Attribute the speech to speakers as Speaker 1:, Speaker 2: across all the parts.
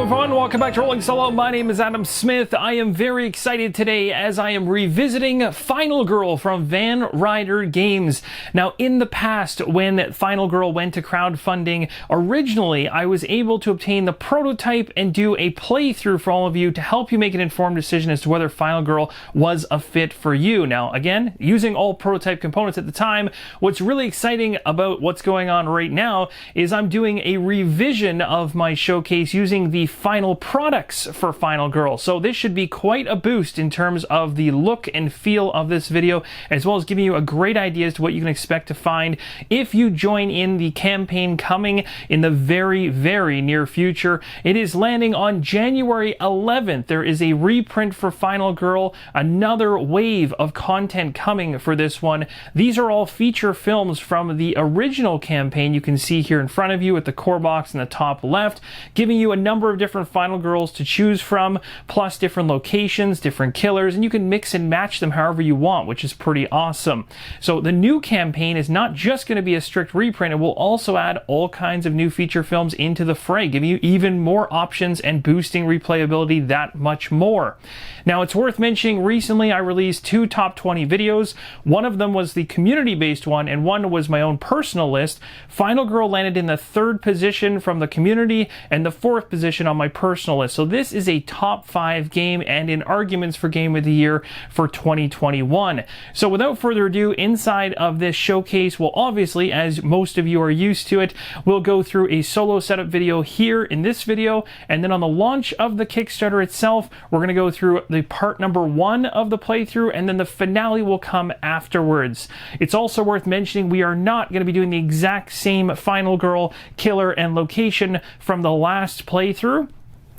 Speaker 1: everyone, welcome back to Rolling Solo. My name is Adam Smith. I am very excited today as I am revisiting Final Girl from Ryder Games. Now, in the past, when Final Girl went to crowdfunding, originally I was able to obtain the prototype and do a playthrough for all of you to help you make an informed decision as to whether Final Girl was a fit for you. Now, again, using all prototype components at the time, what's really exciting about what's going on right now is I'm doing a revision of my showcase using the final products for Final Girl. So this should be quite a boost in terms of the look and feel of this video, as well as giving you a great idea as to what you can expect to find if you join in the campaign coming in the very, very near future. It is landing on January 11th. There is a reprint for Final Girl, another wave of content coming for this one. These are all feature films from the original campaign you can see here in front of you at the core box in the top left, giving you a number of different Final Girls to choose from, plus different locations, different killers, and you can mix and match them however you want, which is pretty awesome. So the new campaign is not just going to be a strict reprint, it will also add all kinds of new feature films into the fray, giving you even more options and boosting replayability that much more. Now, it's worth mentioning, recently I released 2 top 20 videos. One of them was the community-based one, and one was my own personal list. Final Girl landed in the 3rd position from the community and the 4th position on my personal list. So this is a top 5 game and in arguments for Game of the Year for 2021. So without further ado, inside of this showcase, well, obviously, as most of you are used to it, we'll go through a solo setup video here in this video, and then on the launch of the Kickstarter itself, we're going to go through the part number 1 of the playthrough, and then the finale will come afterwards. It's also worth mentioning we are not going to be doing the exact same Final Girl killer and location from the last playthrough.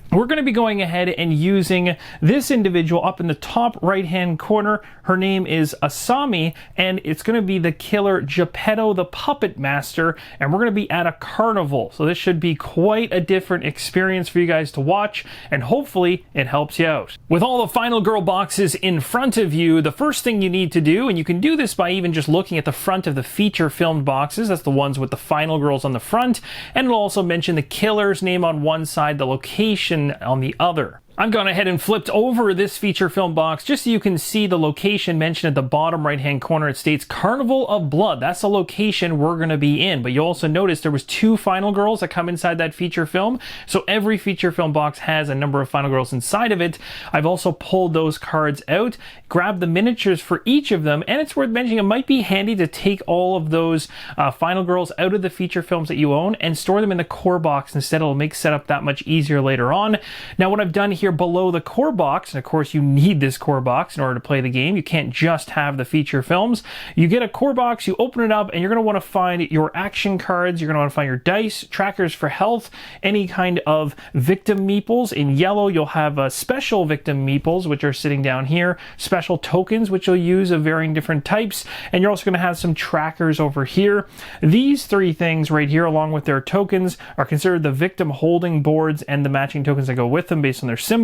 Speaker 1: We're going to be going ahead and using this individual up in the top right-hand corner. Her name is Asami, and it's going to be the killer Geppetto the Puppet Master, and we're going to be at a carnival. So this should be quite a different experience for you guys to watch, and hopefully it helps you out. With all the Final Girl boxes in front of you, the first thing you need to do, and you can do this by even just looking at the front of the feature filmed boxes, that's the ones with the Final Girls on the front, and it'll also mention the killer's name on one side, the location on the other. I've gone ahead and flipped over this feature film box just so you can see the location mentioned at the bottom right hand corner. It states Carnival of Blood. That's the location we're going to be in. But you also notice there was 2 Final Girls that come inside that feature film. So every feature film box has a number of Final Girls inside of it. I've also pulled those cards out, grabbed the miniatures for each of them, and it's worth mentioning it might be handy to take all of those Final Girls out of the feature films that you own and store them in the core box instead. It'll make setup that much easier later on. Now, what I've done here below the core box, and of course you need this core box in order to play the game, you can't just have the feature films. You get a core box, you open it up, and you're going to want to find your action cards, you're going to want to find your dice, trackers for health, any kind of victim meeples. In yellow you'll have special victim meeples, which are sitting down here, special tokens which you'll use of varying different types, and you're also going to have some trackers over here. These 3 things right here, along with their tokens, are considered the victim holding boards and the matching tokens that go with them based on their symbols.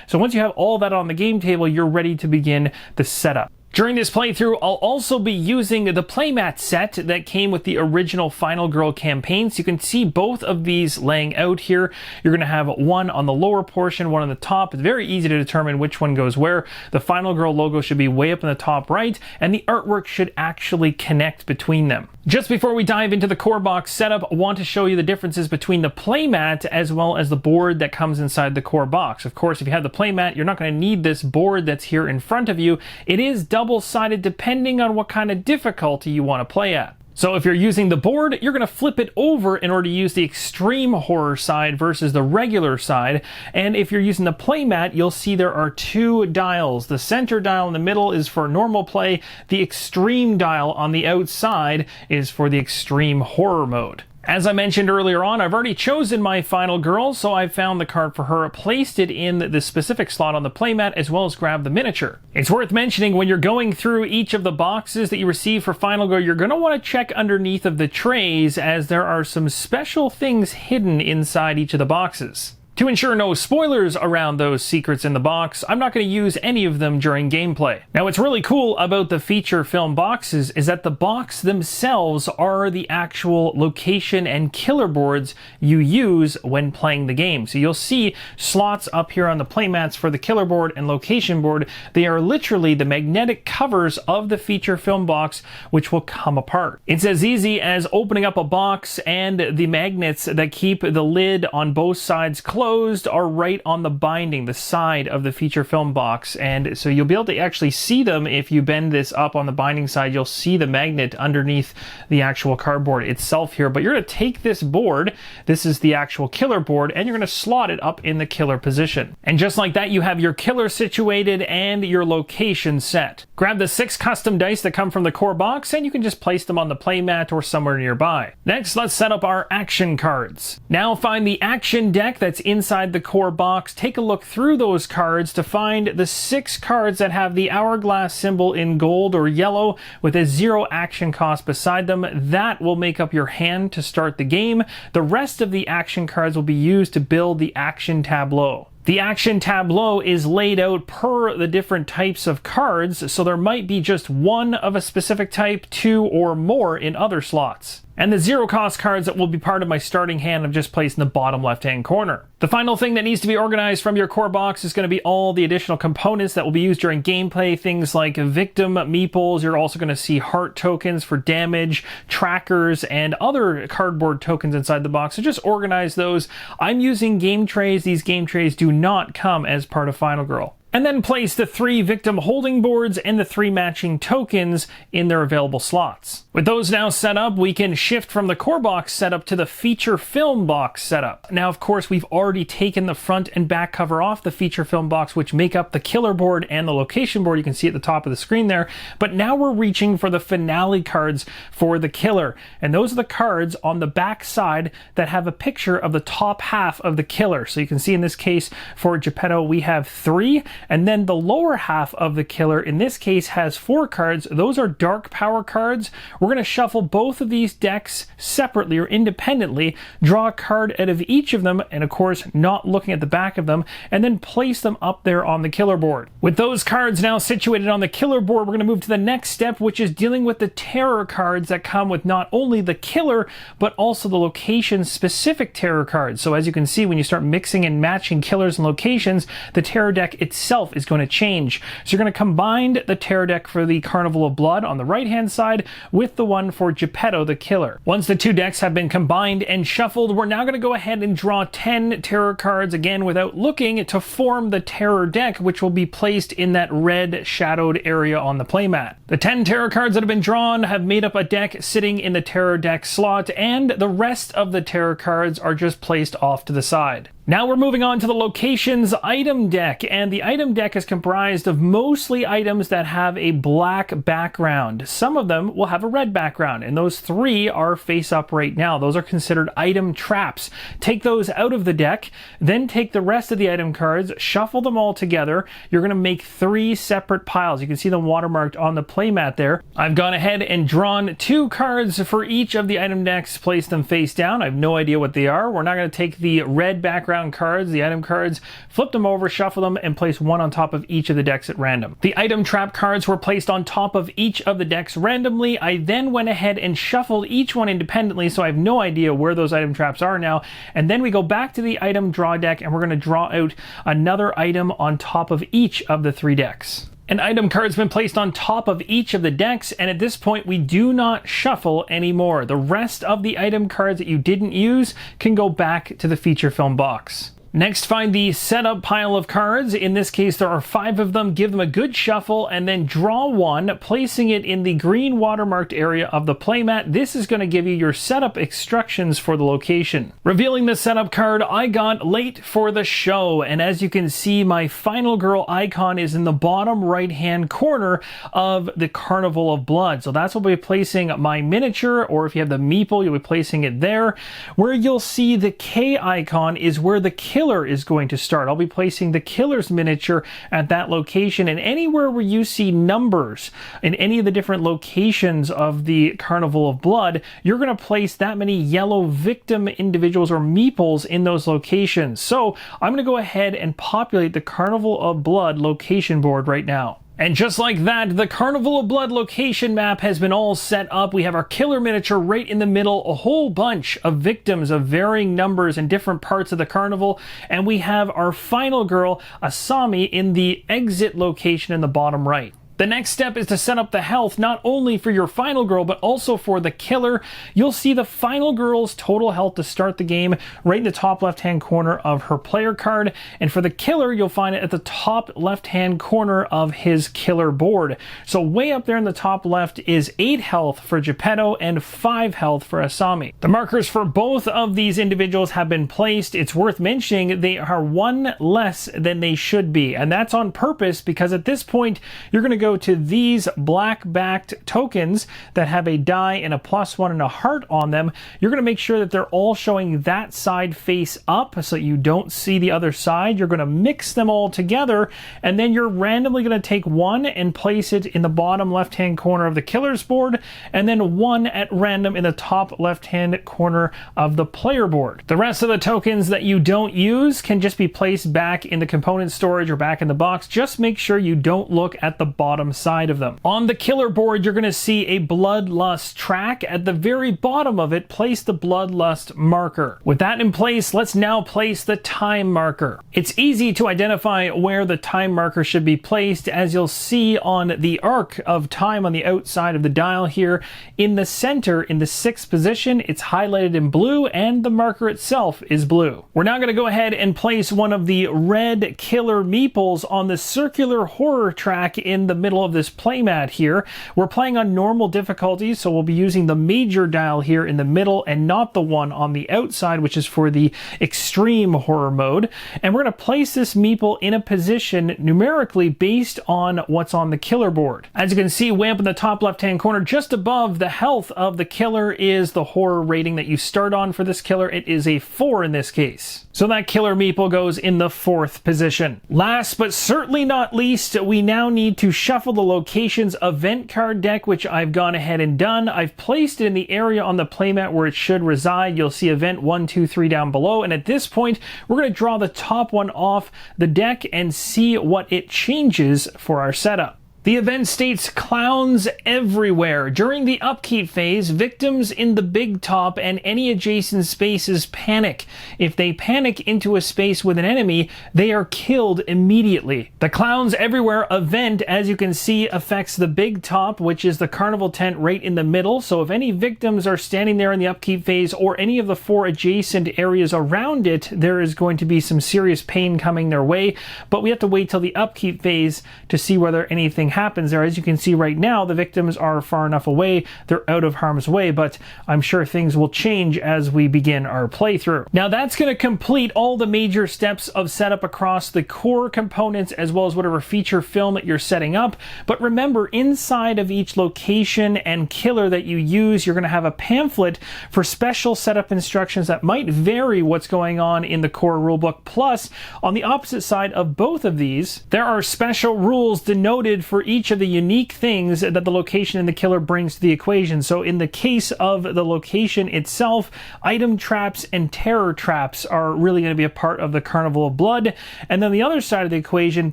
Speaker 1: So once you have all that on the game table, you're ready to begin the setup. During this playthrough, I'll also be using the playmat set that came with the original Final Girl campaign. So you can see both of these laying out here. You're going to have one on the lower portion, one on the top. It's very easy to determine which one goes where. The Final Girl logo should be way up in the top right, and the artwork should actually connect between them. Just before we dive into the core box setup, I want to show you the differences between the playmat as well as the board that comes inside the core box. Of course, if you have the playmat, you're not going to need this board that's here in front of you. It is double-sided depending on what kind of difficulty you want to play at. So if you're using the board, you're going to flip it over in order to use the extreme horror side versus the regular side. And if you're using the playmat, you'll see there are 2 dials. The center dial in the middle is for normal play. The extreme dial on the outside is for the extreme horror mode. As I mentioned earlier on, I've already chosen my Final Girl, so I found the card for her, placed it in the specific slot on the playmat, as well as grabbed the miniature. It's worth mentioning when you're going through each of the boxes that you receive for Final Girl, you're going to want to check underneath of the trays, as there are some special things hidden inside each of the boxes. To ensure no spoilers around those secrets in the box, I'm not going to use any of them during gameplay. Now, what's really cool about the feature film boxes is that the box themselves are the actual location and killer boards you use when playing the game. So you'll see slots up here on the playmats for the killer board and location board. They are literally the magnetic covers of the feature film box, which will come apart. It's as easy as opening up a box, and the magnets that keep the lid on both sides closed are right on the binding, the side of the feature film box. And so you'll be able to actually see them. If you bend this up on the binding side, you'll see the magnet underneath the actual cardboard itself here. But you're going to take this board, this is the actual killer board, and you're going to slot it up in the killer position. And just like that, you have your killer situated and your location set. Grab the 6 custom dice that come from the core box, and you can just place them on the playmat or somewhere nearby. Next, let's set up our action cards. Now find the action deck that's inside the core box. Take a look through those cards to find the 6 cards that have the hourglass symbol in gold or yellow with a 0 action cost beside them. That will make up your hand to start the game. The rest of the action cards will be used to build the action tableau. The action tableau is laid out per the different types of cards, so there might be just one of a specific type, 2 or more in other slots. And the 0 cost cards that will be part of my starting hand I've just placed in the bottom left hand corner. The final thing that needs to be organized from your core box is going to be all the additional components that will be used during gameplay. Things like victim meeples. You're also going to see heart tokens for damage, trackers, and other cardboard tokens inside the box. So just organize those. I'm using game trays. These game trays do not come as part of Final Girl. And then place the 3 victim holding boards and the 3 matching tokens in their available slots. With those now set up, we can shift from the core box setup to the feature film box setup. Now, of course, we've already taken the front and back cover off the feature film box, which make up the killer board and the location board. You can see at the top of the screen there. But now we're reaching for the finale cards for the killer. And those are the cards on the back side that have a picture of the top half of the killer. So you can see in this case for Geppetto, we have 3. And then the lower half of the killer, in this case, has 4 cards. Those are dark power cards. We're going to shuffle both of these decks separately or independently, draw a card out of each of them, and of course, not looking at the back of them, and then place them up there on the killer board. With those cards now situated on the killer board, we're going to move to the next step, which is dealing with the terror cards that come with not only the killer, but also the location-specific terror cards. So as you can see, when you start mixing and matching killers and locations, the terror deck itself is going to change. So you're going to combine the terror deck for the Carnival of Blood on the right-hand side with the one for Geppetto the Killer. Once the 2 decks have been combined and shuffled, we're now going to go ahead and draw 10 terror cards, again without looking, to form the terror deck, which will be placed in that red shadowed area on the playmat. The 10 terror cards that have been drawn have made up a deck sitting in the terror deck slot, and the rest of the terror cards are just placed off to the side. Now we're moving on to the locations item deck, and the item deck is comprised of mostly items that have a black background. Some of them will have a red background, and those 3 are face up right now. Those are considered item traps. Take those out of the deck, then take the rest of the item cards, shuffle them all together. You're going to make 3 separate piles. You can see them watermarked on the playmat there. I've gone ahead and drawn 2 cards for each of the item decks, placed them face down. I have no idea what they are. We're not going to take the red background cards, the item cards, flip them over, shuffle them, and place one on top of each of the decks at random. The item trap cards were placed on top of each of the decks randomly. I then went ahead and shuffled each one independently, so I have no idea where those item traps are now. And then we go back to the item draw deck, and we're going to draw out another item on top of each of the 3 decks. An item card's been placed on top of each of the decks, and at this point we do not shuffle anymore. The rest of the item cards that you didn't use can go back to the feature film box. Next, find the setup pile of cards. In this case, there are 5 of them. Give them a good shuffle and then draw one, placing it in the green watermarked area of the playmat. This is going to give you your setup instructions for the location. Revealing the setup card, I got late for the show, and as you can see, my Final Girl icon is in the bottom right-hand corner of the Carnival of Blood. So that's where we'll be placing my miniature, or if you have the meeple, you'll be placing it there. Where you'll see the K icon is where the killer killer is going to start. I'll be placing the killer's miniature at that location, and anywhere where you see numbers in any of the different locations of the Carnival of Blood, you're going to place that many yellow victim individuals or meeples in those locations. So I'm going to go ahead and populate the Carnival of Blood location board right now. And just like that, the Carnival of Blood location map has been all set up. We have our killer miniature right in the middle, a whole bunch of victims of varying numbers in different parts of the carnival, and we have our final girl, Asami, in the exit location in the bottom right. The next step is to set up the health not only for your final girl but also for the killer. You'll see the final girl's total health to start the game right in the top left hand corner of her player card, and for the killer you'll find it at the top left hand corner of his killer board. So way up there in the top left is 8 health for Geppetto and 5 health for Asami. The markers for both of these individuals have been placed. It's worth mentioning they are 1 less than they should be, and that's on purpose because at this point you're going to go to these black backed tokens that have a die and a +1 and a heart on them. You're going to make sure that they're all showing that side face up so that you don't see the other side. You're going to mix them all together, and then you're randomly going to take one and place it in the bottom left hand corner of the killer's board, and then one at random in the top left hand corner of the player board. The rest of the tokens that you don't use can just be placed back in the component storage or back in the box. Just make sure you don't look at the bottom side of them. On the killer board, you're going to see a bloodlust track. At the very bottom of it, place the bloodlust marker. With that in place, let's now place the time marker. It's easy to identify where the time marker should be placed, as you'll see on the arc of time on the outside of the dial here. In the center, in the 6th position, it's highlighted in blue, and the marker itself is blue. We're now going to go ahead and place one of the red killer meeples on the circular horror track in the middle of this playmat here. We're playing on normal difficulties, so we'll be using the major dial here in the middle and not the one on the outside, which is for the extreme horror mode. And we're going to place this meeple in a position numerically based on what's on the killer board. As you can see, way up in the top left hand corner, just above the health of the killer, is the horror rating that you start on for this killer. It is a 4 in this case. So that killer meeple goes in the 4th position. Last but certainly not least, we now need to shuffle the locations event card deck, which I've gone ahead and done. I've placed it in the area on the playmat where it should reside. You'll see event 1, 2, 3 down below, and at this point we're going to draw the top one off the deck and see what it changes for our setup. The event states clowns everywhere. During the upkeep phase, victims in the big top and any adjacent spaces panic. If they panic into a space with an enemy, they are killed immediately. The clowns everywhere event, as you can see, affects the big top, which is the carnival tent right in the middle. So if any victims are standing there in the upkeep phase or any of the 4 adjacent areas around it, there is going to be some serious pain coming their way. But we have to wait till the upkeep phase to see whether anything happens there. As you can see right now, the victims are far enough away, they're out of harm's way, but I'm sure things will change as we begin our playthrough. Now that's going to complete all the major steps of setup across the core components as well as whatever feature film that you're setting up. But remember, inside of each location and killer that you use, you're going to have a pamphlet for special setup instructions that might vary what's going on in the core rulebook. Plus, on the opposite side of both of these, there are special rules denoted for each of the unique things that the location and the killer brings to the equation. So in the case of the location itself, item traps and terror traps are really going to be a part of the Carnival of Blood. And then the other side of the equation,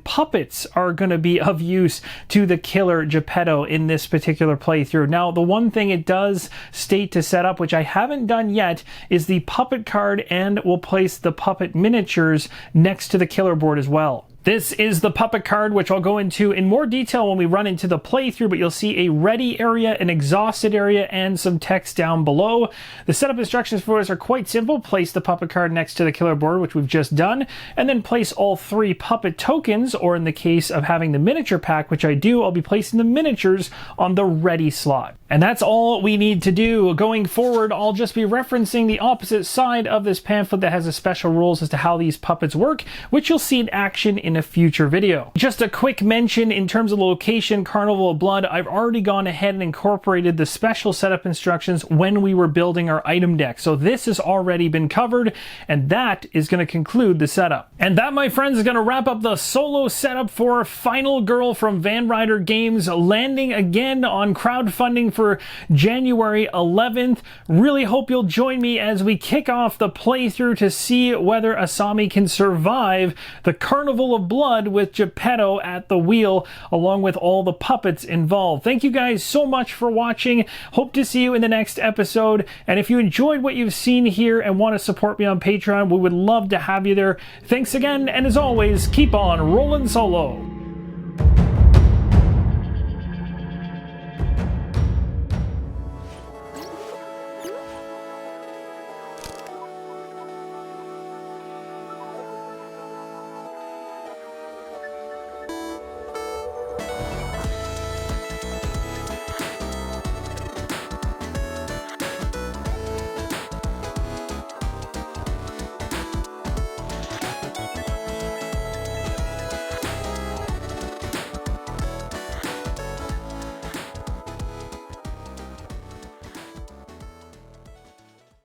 Speaker 1: puppets are going to be of use to the killer Geppetto in this particular playthrough. Now, the one thing it does state to set up, which I haven't done yet, is the puppet card, and we'll place the puppet miniatures next to the killer board as well. This is the puppet card, which I'll go into in more detail when we run into the playthrough, but you'll see a ready area, an exhausted area, and some text down below. The setup instructions for us are quite simple. Place the puppet card next to the killer board, which we've just done, and then place all 3 puppet tokens, or in the case of having the miniature pack, which I do, I'll be placing the miniatures on the ready slot. And that's all we need to do. Going forward, I'll just be referencing the opposite side of this pamphlet that has the special rules as to how these puppets work, which you'll see in action in in a future video. Just a quick mention in terms of location, Carnival of Blood, I've already gone ahead and incorporated the special setup instructions when we were building our item deck. So this has already been covered, and that is going to conclude the setup. And that, my friends, is going to wrap up the solo setup for Final Girl from Van Ryder Games, landing again on crowdfunding for January 11th. Really hope you'll join me as we kick off the playthrough to see whether Asami can survive the Carnival of Blood with Geppetto at the wheel, along with all the puppets involved. Thank you guys so much for watching. Hope to see you in the next episode. And if you enjoyed what you've seen here and want to support me on Patreon, we would love to have you there. Thanks again, and as always, keep on rolling solo.